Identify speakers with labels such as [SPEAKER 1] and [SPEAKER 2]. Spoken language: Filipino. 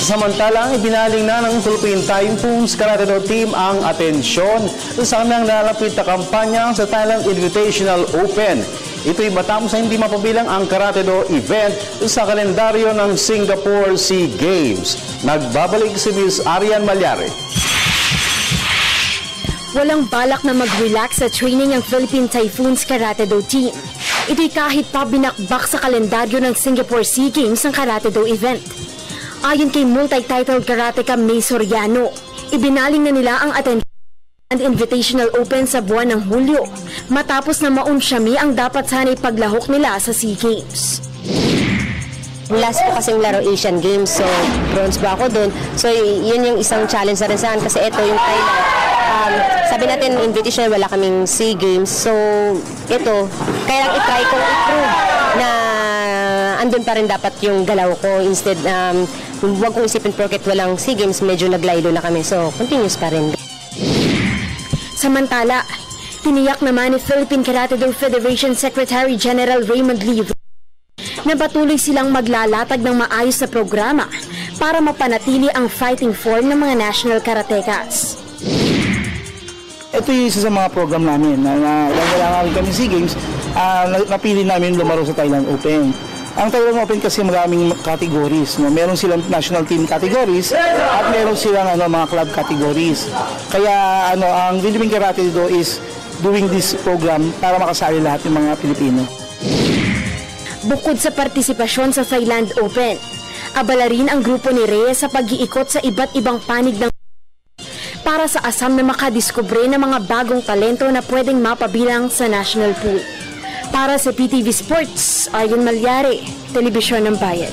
[SPEAKER 1] Samantalang ibinaling na ng Philippine Typhoons Karate Do Team ang atensyon sa kanilang lalapit na kampanya sa Thailand Invitational Open. Ito'y matapos na hindi mapabilang ang Karate Do event sa kalendaryo ng Singapore SEA Games. Nagbabalik si Ms. Arian Malyari.
[SPEAKER 2] Walang balak na mag-relax sa training ang Philippine Typhoons Karate Do Team. Ito'y kahit pa binakbak sa kalendaryo ng Singapore SEA Games ang Karate Do event. Ayon kay multi-titled karateka May Soriano, ibinaling na nila ang atensyon and Invitational Open sa buwan ng Hulyo, matapos na maunsyami ang dapat sana'y paglahok nila sa SEA Games.
[SPEAKER 3] Last ko kasing laro Asian Games, so bronze ba ako dun. So yun yung isang challenge na rin saan kasi ito yung Thailand. Sabi natin invitational, wala kaming SEA Games, so ito, kailangan i-try kong i-prove na andun pa rin dapat yung galaw ko. Instead, huwag kong isipin porket walang SEA Games, medyo naglaylo na kami, so continuous pa rin.
[SPEAKER 2] Samantala, tiniyak naman ni Philippine Karate Do Federation Secretary General Raymond Lee na patuloy silang maglalatag ng maayos na programa para mapanatili ang fighting form ng mga national karatekas.
[SPEAKER 4] Ito yung isa sa mga program namin na wala namin kami SEA Games, napili namin lumaro sa Thailand Open. Ang Thailand Open kasi maraming categories, no? Meron silang national team categories at meron silang mga club categories. Kaya ang Philippine Karate Do is doing this program para makasali lahat ng mga Pilipino.
[SPEAKER 2] Bukod sa partisipasyon sa Thailand Open, abala rin ang grupo ni Reyes sa pag-iikot sa iba't ibang panig ng para sa asam na makadiskubre ng mga bagong talento na pwedeng mapabilang sa national pool. Para sa PTV Sports, Arian Malyari, Telebisyon ng Bayan.